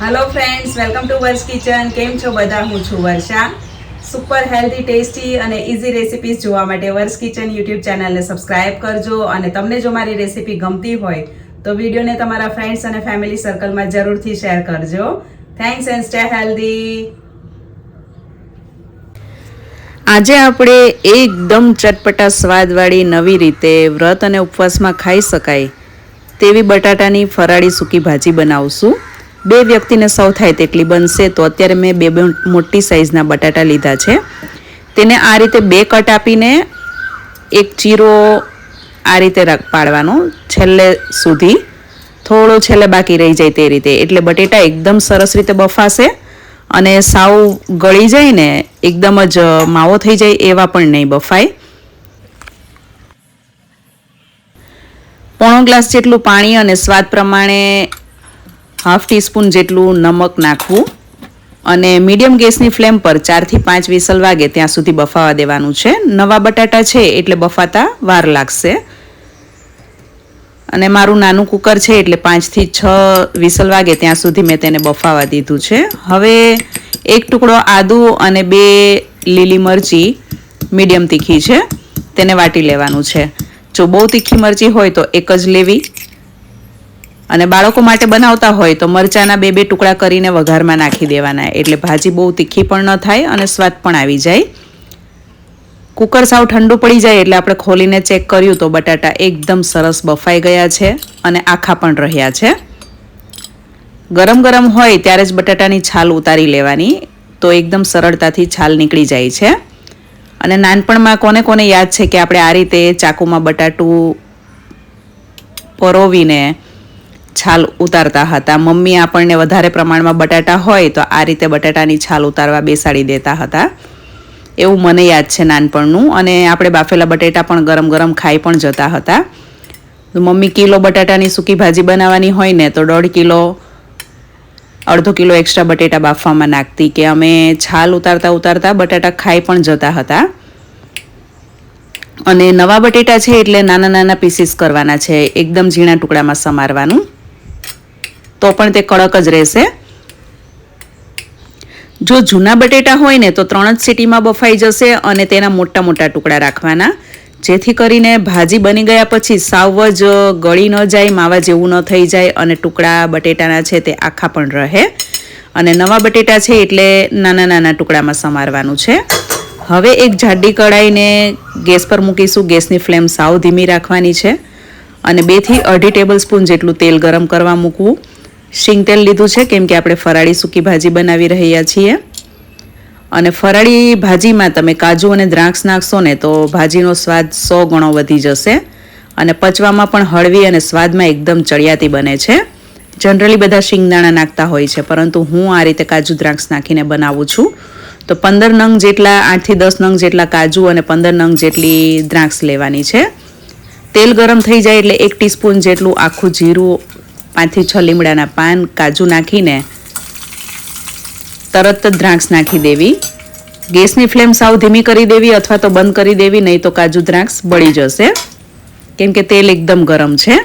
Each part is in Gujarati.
Hello friends, welcome to Varsh kitchen. કેમ છો બધા? હું છું વર્ષા. સુપર હેલ્ધી, ટેસ્ટી અને ઇઝી રેસિપીઝ જોવા માટે વર્સ કિચન યુટ્યુબ ચેનલને સબસ્ક્રાઇબ કરજો. અને તમને જો મારી રેસિપી ગમતી હોય તો વિડીયોને તમારા ફ્રેન્ડ્સ અને ફેમિલી સર્કલમાં જરૂરથી શેર કરજો. Thanks and stay healthy. આજે આપણે એકદમ ચટપટા સ્વાદવાળી નવી રીતે વ્રત અને ઉપવાસમાં ખાઈ શકાય તેવી બટાટાની ફરાળી સૂકી ભાજી બનાવશું. 2 વ્યક્તિને સૌ થાય તેટલી બનશે. તો અત્યારે મેં 2 મોટી સાઇઝના બટાટા લીધા છે. તેને આ રીતે 2 કટ આપીને એક ચીરો આ રીતે પાડવાનો છેલ્લે સુધી, થોડો છેલ્લે બાકી રહી જાય તે રીતે. એટલે બટેટા એકદમ સરસ રીતે બફાશે અને સાવ ગળી જાય ને એકદમ જ માવો થઈ જાય એવા પણ નહીં બફાય. 1/4 ગ્લાસ જેટલું પાણી અને સ્વાદ પ્રમાણે 1/2 ટીસ્પૂન જેટલું નમક નાખવું અને મીડિયમ ગેસની ફ્લેમ પર 4 થી 5 વિસલ વાગે ત્યાં સુધી બફાવા દેવાનું છે. નવા બટાટા છે એટલે બફાતા વાર લાગશે. અને મારું નાનું કુકર છે એટલે 5 થી 6 વિસલ વાગે ત્યાં સુધી મેં તેને બફાવા દીધું છે. હવે 1 ટુકડો આદુ અને 2 લીલી મરચી મીડિયમ તીખી છે તેને વાટી લેવાનું છે. જો બહુ તીખી મરચી હોય તો એક જ લેવી, અને બાળકો માટે બનાવતા હોય તો મરચાના 2 ટુકડા કરીને વઘારમાં નાખી દેવાના, એટલે ભાજી બહુ તીખી પણ ન થાય અને સ્વાદ પણ આવી જાય. કુકર સાવ ઠંડુ પડી જાય એટલે આપણે ખોલીને ચેક કર્યું તો બટાટા એકદમ સરસ બફાઈ ગયા છે અને આખા પણ રહ્યા છે. ગરમ ગરમ હોય ત્યારે જ બટાટાની છાલ ઉતારી લેવાની, તો એકદમ સરળતાથી છાલ નીકળી જાય છે. અને નાનપણમાં કોને કોને યાદ છે કે આપણે આ રીતે ચાકુમાં બટાટું પરોવીને છાલ ઉતારતા હતા. મમ્મી આપણને વધારે પ્રમાણમાં બટાટા હોય તો આ રીતે બટાટાની છાલ ઉતારવા બેસાડી દેતા હતા, એવું મને યાદ છે નાનપણનું. અને આપણે બાફેલા બટાટા પણ ગરમ ગરમ ખાઈ પણ જતા હતા. મમ્મી કિલો બટાટાની સૂકી ભાજી બનાવવાની હોય ને તો 1.5 કિલો 1/2 કિલો એક્સ્ટ્રા બટાટા બાફવામાં નાખતી, કે અમે છાલ ઉતારતા ઉતારતા બટાટા ખાઈ પણ જતા હતા. અને નવા બટેટા છે એટલે નાના નાના પીસીસ કરવાના છે, એકદમ ઝીણા ટુકડામાં સમારવાનું, તો પણ તે કડક જ રહેશે. જો જૂના બટેટા હોય ને તો 3 જ સીટીમાં બફાઈ જશે અને તેના મોટા મોટા ટુકડા રાખવાના, જેથી કરીને ભાજી બની ગયા પછી સાવ જ ગળી ન જાય, માવા જેવું ન થઈ જાય અને ટુકડા બટેટાના છે તે આખા પણ રહે. અને નવા બટેટા છે એટલે નાના નાના ટુકડામાં સમારવાનું છે. હવે એક જાડી કઢાઈને ગેસ પર મૂકીશું. ગેસની ફ્લેમ સાવ ધીમી રાખવાની છે અને 2 થી 2.5 ટેબલ સ્પૂન જેટલું તેલ ગરમ કરવા મૂકવું. શીંગ તેલ લીધું છે કેમ કે આપણે ફરાળી સૂકી ભાજી બનાવી રહ્યા છીએ. અને ફરાળી ભાજીમાં તમે કાજુ અને દ્રાક્ષ નાખશો ને તો ભાજીનો સ્વાદ 100 ગણો વધી જશે અને પચવામાં પણ હળવી અને સ્વાદમાં એકદમ ચડિયાતી બને છે. જનરલી બધા શીંગદાણા નાખતા હોય છે, પરંતુ હું આ રીતે કાજુ દ્રાક્ષ નાખીને બનાવું છું. તો 15 નંગ જેટલા, 8 થી 10 નંગ જેટલા કાજુ અને 15 નંગ જેટલી દ્રાક્ષ લેવાની છે. તેલ ગરમ થઈ જાય એટલે 1 ટીસ્પૂન જેટલું આખું જીરું, 5 થી 6 લીમડાના પાન, કાજુ નાખીને તરત જ દ્રાક્ષ નાખી દેવી. ગેસની ફ્લેમ સાવ ધીમી કરી દેવી અથવા તો બંધ કરી દેવી, નહીં તો કાજુ દ્રાક્ષ બળી જશે કેમ કે તેલ એકદમ ગરમ છે.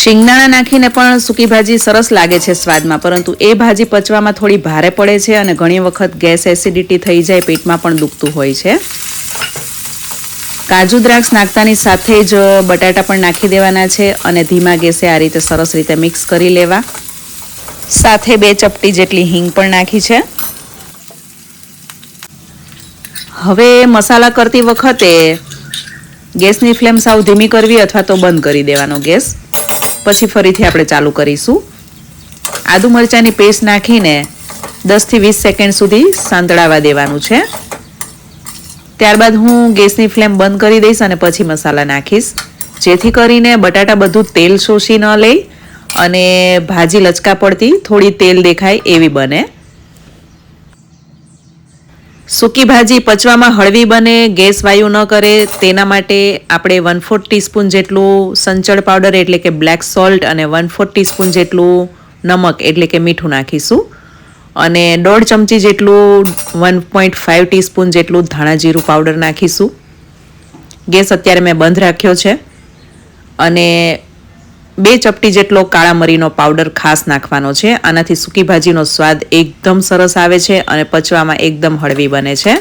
શિંગદાણા નાખીને પણ સૂકી ભાજી સરસ લાગે છે સ્વાદમાં, પરંતુ એ ભાજી પચવામાં થોડી ભારે પડે છે અને ઘણી વખત ગેસ એસિડિટી થઈ જાય, પેટમાં પણ દુખતું હોય છે. કાજુ દ્રાક્ષ નાખતાની સાથે જ બટાટા પણ નાખી દેવાના છે અને ધીમા ગેસે આ રીતે સરસ રીતે મિક્સ કરી લેવા. સાથે 2 ચપટી જેટલી હિંગ પણ નાખી છે. હવે મસાલા કરતી વખતે ગેસની ફ્લેમ સાવ ધીમી કરવી અથવા તો બંધ કરી દેવાનો ગેસ. પછી ફરીથી આપણે ચાલુ કરીશું. આદુ મરચાંની પેસ્ટ નાખીને 10 થી 20 સેકન્ડ સુધી સાંતળાવા દેવાનું છે. ત્યારબાદ હું ગેસની ફ્લેમ બંધ કરી દઈશ અને પછી મસાલા નાખીશ, જેથી કરીને બટાટા બધું તેલ શોષી ન લે અને ભાજી લચકા પડતી થોડી તેલ દેખાય એવી બને. સૂકી ભાજી પચવામાં હળવી બને, ગેસ વાયુ ન કરે તેના માટે આપણે 1/4 ટીસ્પૂન જેટલું સંચળ પાવડર એટલે કે બ્લેક સોલ્ટ અને 1/4 ટીસ્પૂન જેટલું નમક એટલે કે મીઠું નાખીશું. અને 1.5 ચમચી જેટલું 1.5 ટીસ્પૂન જેટલું ધાણા જીરું પાવડર નાખીશું. ગેસ અત્યારે મેં બંધ રાખ્યો છે અને 2 ચપટી જેટલો કાળા મરીનો પાવડર ખાસ નાખવાનો છે. આનાથી સૂકી ભાજીનો સ્વાદ એકદમ સરસ આવે છે અને પચવામાં એકદમ હળવી બને છે.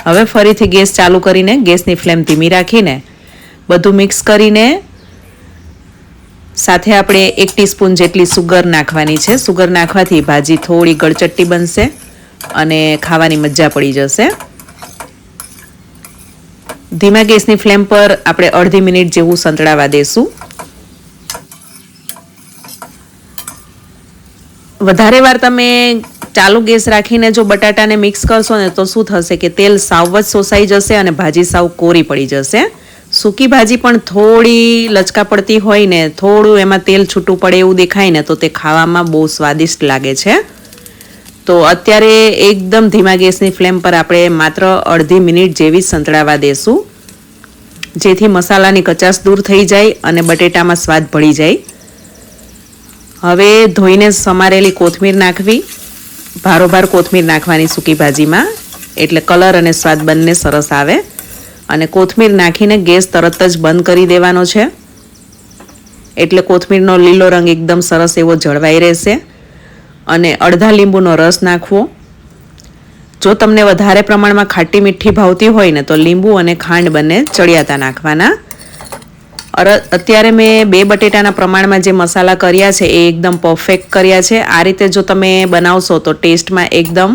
હવે ફરીથી ગેસ ચાલુ કરીને ગેસની ફ્લેમ ધીમી રાખીને બધું મિક્સ કરીને સાથે આપણે 1 ટીસ્પૂન જેટલી સુગર નાખવાની છે. સુગર નાખવાથી ભાજી થોડી ગળચટ્ટી બનશે અને ખાવાની મજા પડી જશે. ધીમા ગેસની ફ્લેમ પર આપણે અડધી મિનિટ જેવું સંતળાવા દેશું. વધારે વાર તમે ચાલુ ગેસ રાખીને જો બટાટાને મિક્સ કરશો ને તો શું થશે કે તેલ સાવ જ શોષાઈ જશે અને ભાજી સાવ કોરી પડી જશે. સૂકી ભાજી પણ થોડી લચકા પડતી હોય ને, થોડું એમાં તેલ છૂટું પડે એવું દેખાય ને તો તે ખાવામાં બહુ સ્વાદિષ્ટ લાગે છે. તો અત્યારે એકદમ ધીમા ગેસની ફ્લેમ પર આપણે માત્ર અડધી મિનિટ જેવી સંતળાવા દેશું, જેથી મસાલાની કચાશ દૂર થઈ જાય અને બટેટામાં સ્વાદ ભળી જાય. હવે ધોઈને સમારેલી કોથમીર નાખવી. ભારોભાર કોથમીર નાખવાની સૂકી ભાજીમાં, એટલે કલર અને સ્વાદ બંને સરસ આવે. અને કોથમીર નાખીને ગેસ તરત જ બંધ કરી દેવાનો છે, એટલે કોથમીરનો લીલો રંગ એકદમ સરસ એવો જળવાઈ રહેશે. અને અડધા લીંબુનો રસ નાખવો. જો તમને વધારે પ્રમાણમાં ખાટી મીઠી ભાવતી હોય ને તો લીંબુ અને ખાંડ બંને ચડિયાતા નાખવાના. અત્યારે મેં 2 બટેટાના પ્રમાણમાં જે મસાલા કર્યા છે એ એકદમ પરફેક્ટ કર્યા છે. આ રીતે જો તમે બનાવશો તો ટેસ્ટમાં એકદમ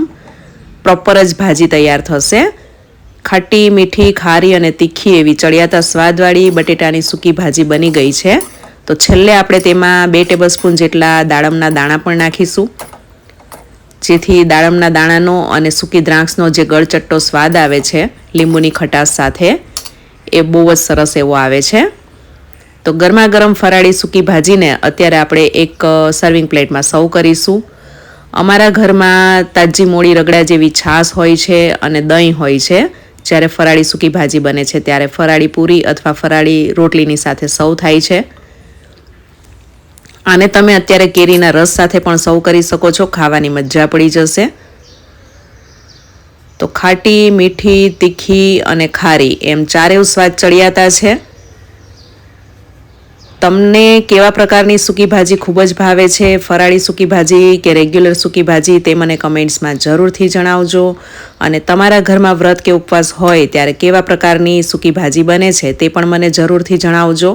પ્રોપર જ ભાજી તૈયાર થશે. ખાટી મીઠી ખારી અને તીખી એવી ચડિયાતા સ્વાદવાળી બટેટાની સૂકી ભાજી બની ગઈ છે. તો છેલ્લે આપણે તેમાં 2 ટેબલસ્પૂન જેટલા દાડમના દાણા પણ નાખીશું, જેથી દાડમના દાણાનો અને સૂકી દ્રાક્ષનો જે ગળચટ્ટો સ્વાદ આવે છે લીંબુની ખટાશ સાથે, એ બહુ જ સરસ એવો આવે છે. તો ગરમા ગરમ ફરાળી સૂકી ભાજીને અત્યારે આપણે એક સર્વિંગ પ્લેટમાં સર્વ કરીશું. અમારા ઘરમાં તાજી મોળી રગડા જેવી છાશ હોય છે અને દહીં હોય છે. જ્યારે ફરાળી સૂકી ભાજી બને છે ત્યારે ફરાળી પૂરી અથવા ફરાળી રોટલીની સાથે સર્વ થાય છે. આને તમે અત્યારે કેરીના રસ સાથે પણ સર્વ કરી શકો છો. ખાવાની મજા પડી જશે. તો ખાટી, મીઠી, તીખી અને ખારી એમ ચારેય સ્વાદ ચડિયાતા છે. તમને કેવા પ્રકારની સૂકી ભાજી ખૂબ જ ભાવે છે, ફરાળી સૂકી ભાજી કે રેગ્યુલર સૂકી ભાજી, તે મને કમેન્ટ્સમાં જરૂરથી જણાવજો. અને તમારા ઘરમાં વ્રત કે ઉપવાસ હોય ત્યારે કેવા પ્રકારની સૂકી ભાજી બને છે તે પણ મને જરૂરથી જણાવજો.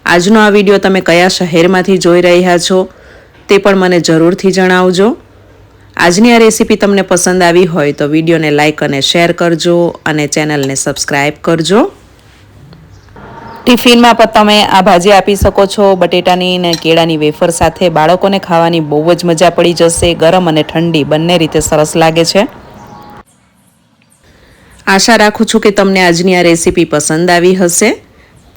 આજનો આ વિડીયો તમે કયા શહેરમાંથી જોઈ રહ્યા છો તે પણ મને જરૂરથી જણાવજો. આજની આ રેસીપી તમને પસંદ આવી હોય તો વિડીયોને લાઇક અને શેર કરજો અને ચેનલને સબસ્ક્રાઈબ કરજો. ટિફિનમાં પણ તમે આ ભાજી આપી શકો છો બટેટાની ને કેળાની વેફર સાથે. બાળકોને ખાવાની બહુ જ મજા પડી જશે. ગરમ અને ઠંડી બંને રીતે સરસ લાગે છે. આશા રાખું છું કે તમને આજની આ રેસીપી પસંદ આવી હશે.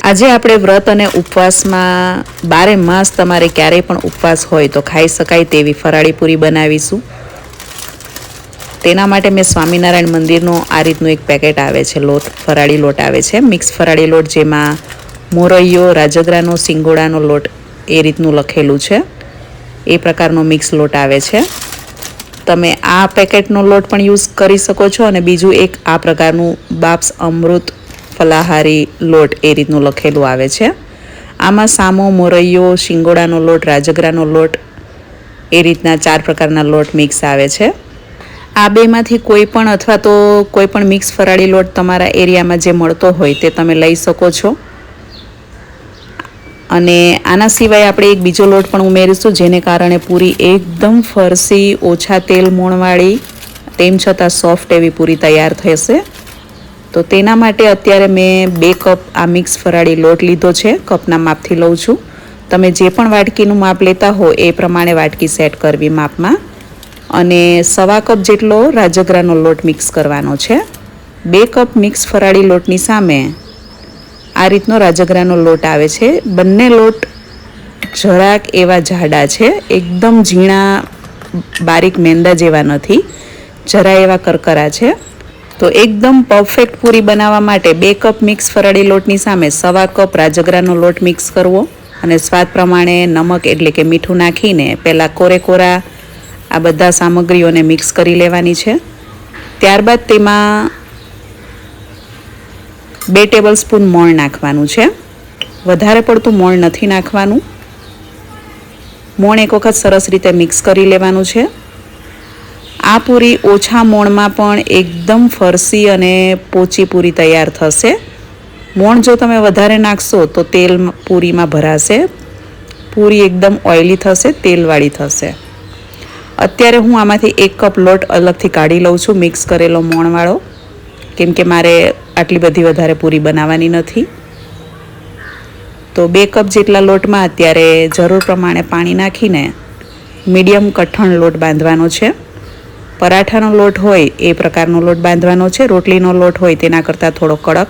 આજે આપણે વ્રત અને ઉપવાસમાં 12 માસ તમારે ક્યારેય પણ ઉપવાસ હોય તો ખાઈ શકાય તેવી ફરાળી પૂરી બનાવીશું. તેના માટે મેં સ્વામિનારાયણ મંદિરનો આ રીતનું એક પેકેટ આવે છે, લોટ, ફરાળી લોટ આવે છે, મિક્સ ફરાળી લોટ, જેમાં મોરૈયો, રાજગરાનો, સિંગોડાનો લોટ એ રીતનું લખેલું છે. એ પ્રકારનો મિક્સ લોટ આવે છે. તમે આ પેકેટનો લોટ પણ યુઝ કરી શકો છો. અને બીજું એક આ પ્રકારનું બાપ્સ અમૃત ફલાહારી લોટ એ રીતનું લખેલું આવે છે. આમાં સામો, મોરૈયો, શિંગોડાનો લોટ, રાજગરાનો લોટ એ રીતના 4 પ્રકારના લોટ મિક્સ આવે છે. આ બેમાંથી કોઈ પણ અથવા તો કોઈ પણ મિક્સ ફરાળી લોટ તમારા એરિયામાં જે મળતો હોય તે તમે લઈ શકો છો. અને આના સિવાય આપણે એક બીજો લોટ પણ ઉમેરીશું, જેને કારણે પૂરી એકદમ ફરસી, ઓછા તેલ મોણવાળી, તેમ છતાં સોફ્ટ એવી પૂરી તૈયાર થશે. તો તેના માટે અત્યારે મેં 2 કપ આ મિક્સ ફરાળી લોટ લીધો છે. કપના માપથી લઉં છું. તમે જે પણ વાટકીનું માપ લેતા હો એ પ્રમાણે વાટકી સેટ કરવી માપમાં. અને 1.25 કપ જેટલો રાજગરાનો લોટ મિક્સ કરવાનો છે. 2 કપ મિક્સ ફરાળી લોટની સામે આ રીતનો રાજગરાનો લોટ આવે છે. બંને લોટ જરાક એવા જાડા છે, એકદમ ઝીણા બારીક મેંદા જેવા નથી, જરા એવા કરકરા છે. તો એકદમ પરફેક્ટ પૂરી બનાવવા માટે 2 કપ મિક્સ ફરાળી લોટની સામે 1.25 કપ રાજગરાનો લોટ મિક્સ કરવો. અને સ્વાદ પ્રમાણે નમક એટલે કે મીઠું નાખીને પહેલાં કોરા આ બધા સામગ્રીઓને મિક્સ કરી લેવાની છે. ત્યારબાદ તેમાં 2 ટેબલસ્પૂન મોણ નાખવાનું છે. વધારે પડતું મોણ નથી નાખવાનું. મોણ એક વખત સરસ રીતે મિક્સ કરી લેવાનું છે. આ પૂરી ઓછા મોણમાં પણ એકદમ ફરસી અને પોચી પૂરી તૈયાર થશે. મોણ જો તમે વધારે નાખશો તો તેલ પૂરીમાં ભરાશે, પૂરી એકદમ ઓઇલી થશે, તેલવાળી થશે. અત્યારે હું આમાંથી 1 કપ લોટ અલગથી કાઢી લઉં છું, મિક્સ કરેલો મોણવાળો, કેમ કે મારે આટલી બધી વધારે પૂરી બનાવવાની નથી. તો 2 કપ જેટલા લોટમાં અત્યારે જરૂર પ્રમાણે પાણી નાખીને મીડિયમ કઠણ લોટ બાંધવાનો છે. પરાઠાનો લોટ હોય એ પ્રકારનો લોટ બાંધવાનો છે. રોટલીનો લોટ હોય તેના કરતાં થોડો કડક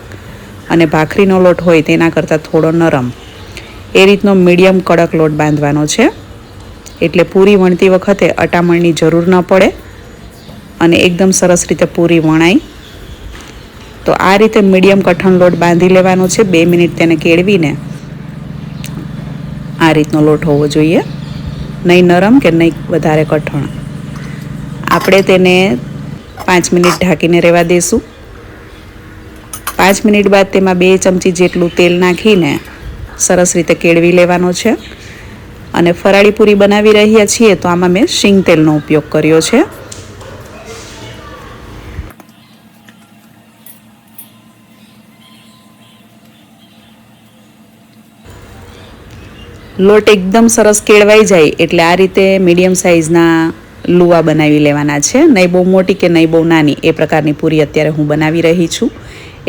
અને ભાખરીનો લોટ હોય તેના કરતાં થોડો નરમ, એ રીતનો મીડિયમ કડક લોટ બાંધવાનો છે. એટલે પૂરી વણતી વખતે અટામણની જરૂર ન પડે અને એકદમ સરસ રીતે પૂરી વણાય. તો આ રીતે મીડિયમ કઠણ લોટ બાંધી લેવાનો છે. 2 મિનિટ તેને કેળવીને આ રીતનો લોટ હોવો જોઈએ, નહીં નરમ કે નહીં વધારે કઠણ. આપણે તેને 5 મિનિટ ઢાંકીને રહેવા દઈશું. 5 મિનિટ બાદ તેમાં 2 ચમચી જેટલું તેલ નાખીને સરસ રીતે કેળવી લેવાનો છે. અને ફરાળી પૂરી બનાવી રહ્યા છીએ તો આમાં મેં શીંગ તેલનો ઉપયોગ કર્યો છે. લોટ એકદમ સરસ કેળવાઈ જાય એટલે આ રીતે મીડિયમ સાઇઝના લુવા બનાવી લેવાના છે. નહીં બહુ મોટી કે નહીં બહુ નાની, એ પ્રકારની પૂરી અત્યારે હું બનાવી રહી છું.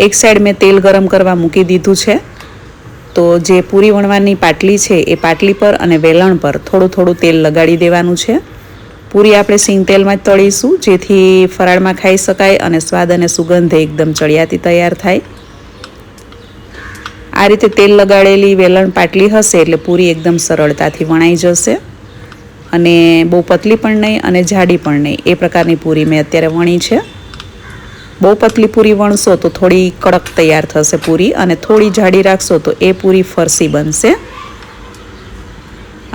એક સાઈડ મેં તેલ ગરમ કરવા મૂકી દીધું છે. તો જે પૂરી વણવાની પાટલી છે એ પાટલી પર અને વેલણ પર થોડું થોડું તેલ લગાડી દેવાનું છે. પૂરી આપણે સિંગ તેલમાં જ તળીશું, જેથી ફરાળમાં ખાઈ શકાય અને સ્વાદ અને સુગંધ એકદમ ચડિયાતી તૈયાર થાય. આ રીતે તેલ લગાડેલી વેલણ પાટલી હશે એટલે પૂરી એકદમ સરળતાથી વણાઈ જશે. અને બહુ પતલી પણ નહીં અને જાડી પણ નહીં, એ પ્રકારની પૂરી મેં અત્યારે વણી છે. બહુ પતલી પૂરી વણશો તો થોડી કડક તૈયાર થશે પૂરી, અને થોડી જાડી રાખશો તો એ પૂરી ફરસી બનશે.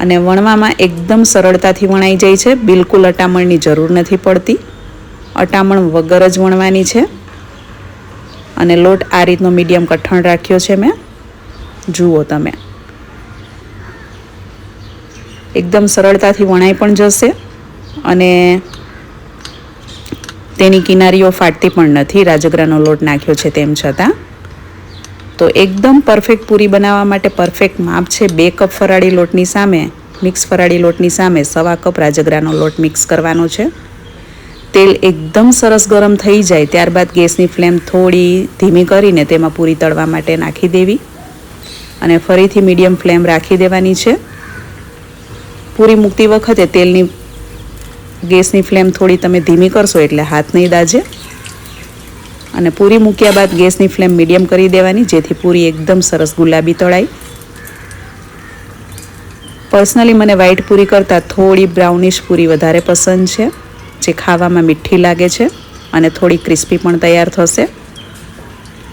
અને વણવામાં એકદમ સરળતાથી વણાઈ જાય છે. બિલકુલ અટામણની જરૂર નથી પડતી, અટામણ વગર જ વણવાની છે. અને લોટ આ રીતનો મીડિયમ કઠણ રાખ્યો છે મેં, જુઓ તમે. એકદમ સરળતાથી વણાઈ પણ જશે અને તેની કિનારીઓ ફાટતી પણ નથી, રાજગરાનો લોટ નાખ્યો છે તેમ છતાં. તો એકદમ પરફેક્ટ પૂરી બનાવવા માટે પરફેક્ટ માપ છે. 2 કપ ફરાળી લોટની સામે, મિક્સ ફરાળી લોટની સામે 1.25 કપ રાજગરાનો લોટ મિક્સ કરવાનો છે. તેલ એકદમ સરસ ગરમ થઈ જાય ત્યારબાદ ગેસની ફ્લેમ થોડી ધીમી કરીને તેમાં પૂરી તળવા માટે નાખી દેવી અને ફરીથી મીડિયમ ફ્લેમ રાખી દેવાની છે. પૂરી મૂકતી વખતે તેલની ગેસની ફ્લેમ થોડી તમે ધીમી કરશો એટલે હાથ નહીં દાજે. અને પૂરી મૂક્યા બાદ ગેસની ફ્લેમ મીડિયમ કરી દેવાની, જેથી પૂરી એકદમ સરસ ગુલાબી તળાય. પર્સનલી મને વ્હાઈટ પૂરી કરતાં થોડી બ્રાઉનિશ પૂરી વધારે પસંદ છે, જે ખાવામાં મીઠી લાગે છે અને થોડી ક્રિસ્પી પણ તૈયાર થશે.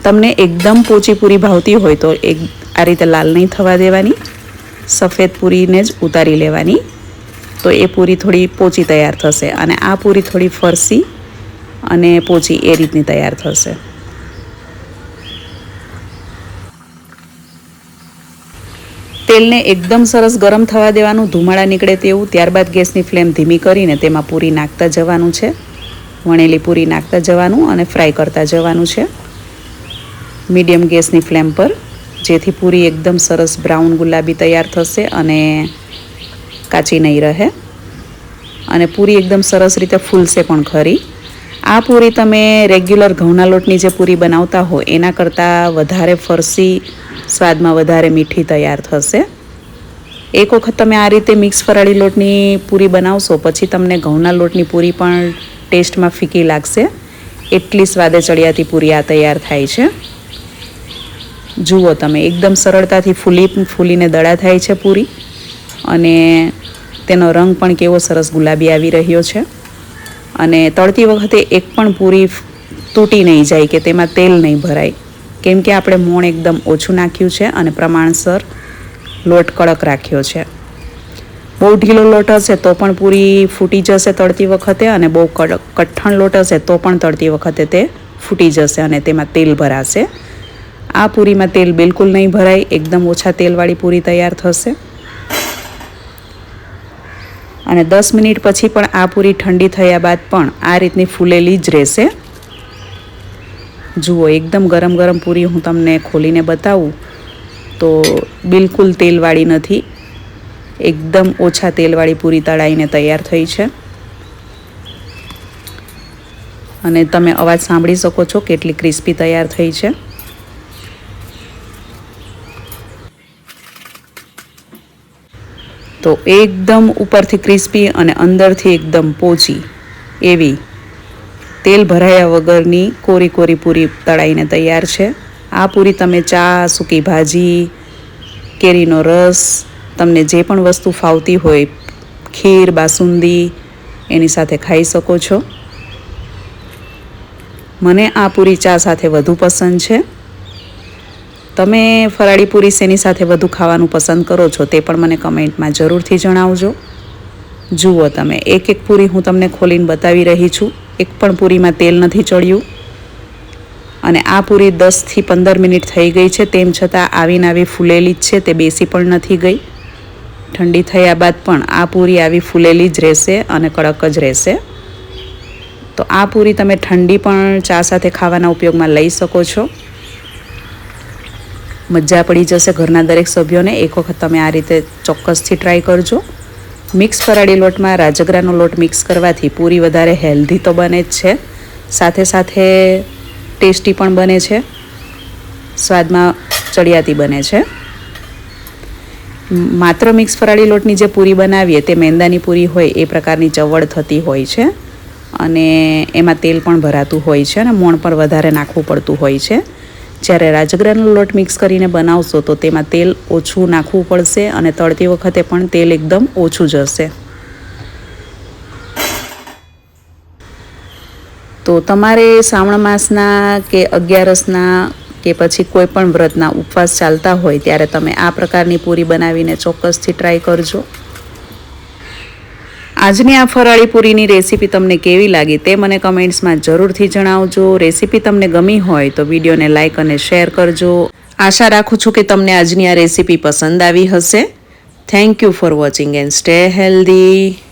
તમને એકદમ પોચી પૂરી ભાવતી હોય તો આ રીતે લાલ નહીં થવા દેવાની, સફેદ પૂરીને જ ઉતારી લેવાની, તો એ પૂરી થોડી પોચી તૈયાર થશે. અને આ પૂરી થોડી ફરસી અને પોચી એ રીતની તૈયાર થશે. તેલને એકદમ સરસ ગરમ થવા દેવાનું, ધુમાડા નીકળે તેવું. ત્યારબાદ ગેસની ફ્લેમ ધીમી કરીને તેમાં પૂરી નાખતા જવાનું છે, વણેલી પૂરી નાખતા જવાનું અને ફ્રાય કરતા જવાનું છે મીડિયમ ગેસની ફ્લેમ પર, જેથી પૂરી એકદમ સરસ બ્રાઉન ગુલાબી તૈયાર થશે અને કાચી નહીં રહે. અને પૂરી એકદમ સરસ રીતે ફૂલશે પણ ખરી. આ પૂરી તમે રેગ્યુલર ઘઉંના લોટની જે પૂરી બનાવતા હો એના કરતાં વધારે ફરસી, સ્વાદમાં વધારે મીઠી તૈયાર થશે. એક વખત તમે આ રીતે મિક્સ ફરાળી લોટની પૂરી બનાવશો પછી તમને ઘઉંના લોટની પૂરી પણ ટેસ્ટમાં ફીકી લાગશે. એટલી સ્વાદે ચડિયાતી પૂરી આ તૈયાર થાય છે. જુઓ તમે, એકદમ સરળતાથી ફૂલીને દડા થાય છે પૂરી, અને તેનો રંગ પણ કેવો સરસ ગુલાબી આવી રહ્યો છે. અને તળતી વખતે એક પણ પૂરી તૂટી નહીં જાય કે તેમાં તેલ નહીં ભરાય, કેમ કે આપણે મોણ એકદમ ઓછું નાખ્યું છે અને પ્રમાણસર લોટ કડક રાખ્યો છે. બહુ ઢીલો લોટ હશે તો પણ પૂરી ફૂટી જશે તળતી વખતે, અને બહુ કઠણ લોટ હશે તો પણ તળતી વખતે તે ફૂટી જશે અને તેમાં તેલ ભરાશે. આ પૂરીમાં તેલ બિલકુલ નહીં ભરાય, એકદમ ઓછા તેલવાળી પૂરી તૈયાર થશે. અને 10 મિનિટ પછી પણ આ પૂરી ઠંડી થયા બાદ પણ આ રીતની ફૂલેલી જ રહેશે. જુઓ, એકદમ ગરમ ગરમ પૂરી હું તમને ખોલીને બતાવું તો બિલકુલ તેલવાળી નથી, એકદમ ઓછા તેલવાળી પૂરી તળાઈને તૈયાર થઈ છે. અને તમે અવાજ સાંભળી શકો છો કેટલી ક્રિસ્પી તૈયાર થઈ છે. તો એકદમ ઉપરથી ક્રિસ્પી અને અંદરથી એકદમ પોચી એવી તેલ ભરાયા વગરની કોરી કોરી પૂરી તળાઈને તૈયાર છે. આ પૂરી તમે ચા, સૂકી ભાજી, કેરીનો રસ, તમને જે પણ વસ્તુ ફાવતી હોય, ખીર, બાસુંદી, એની સાથે ખાઈ શકો છો. મને આ પૂરી ચા સાથે વધુ પસંદ છે. તમે ફરાળી પૂરી શેની સાથે વધુ ખાવાનું પસંદ કરો છો તે પણ મને કમેન્ટમાં જરૂરથી જણાવજો. જુઓ તમે, એક એક પૂરી હું તમને ખોલીને બતાવી રહી છું. એક પણ પૂરીમાં તેલ નથી ચડ્યું. અને આ પૂરી 10થી 15 મિનિટ થઈ ગઈ છે, તેમ છતાં આવીને આવી ફૂલેલી જ છે, તે બેસી પણ નથી ગઈ. ઠંડી થયા બાદ પણ આ પૂરી આવી ફૂલેલી જ રહેશે અને કડક જ રહેશે. તો આ પૂરી તમે ઠંડી પણ ચા સાથે ખાવાના ઉપયોગમાં લઈ શકો છો. મજા પડી જશે ઘરના દરેક સભ્યોને. એક વખત તમે આ રીતે ચોક્કસથી ટ્રાય કરજો. મિક્સ ફરાળી લોટમાં રાજગરાનો લોટ મિક્સ કરવાથી પૂરી વધારે હેલ્ધી તો બને જ છે, સાથે સાથે ટેસ્ટી પણ બને છે, સ્વાદમાં ચડિયાતી બને છે. માત્ર મિક્સ ફરાળી લોટની જે પૂરી બનાવીએ તે મેંદાની પૂરી હોય એ પ્રકારની ચવડ થતી હોય છે અને એમાં તેલ પણ ભરાતું હોય છે અને મોણ પણ વધારે નાખવું પડતું હોય છે. જ્યારે રાજગરાનો લોટ મિક્સ કરીને બનાવશો તો તેમાં તેલ ઓછું નાખવું પડશે અને તળતી વખતે પણ તેલ એકદમ ઓછું જશે. તો તમારે શ્રાવણ માસના કે 11સના કે પછી કોઈ પણ વ્રતના ઉપવાસ ચાલતા હોય ત્યારે તમે આ પ્રકારની પૂરી બનાવીને ચોક્કસથી ટ્રાય કરજો. આજની આ ફરાળી પૂરીની રેસીપી તમને કેવી લાગી તે મને કમેન્ટ્સમાં જરૂરથી જણાવજો. રેસીપી તમને ગમી હોય તો વિડીયોને લાઇક અને શેર કરજો. આશા રાખું છું કે તમને આજની આ રેસીપી પસંદ આવી હશે. Thank you for watching and stay healthy.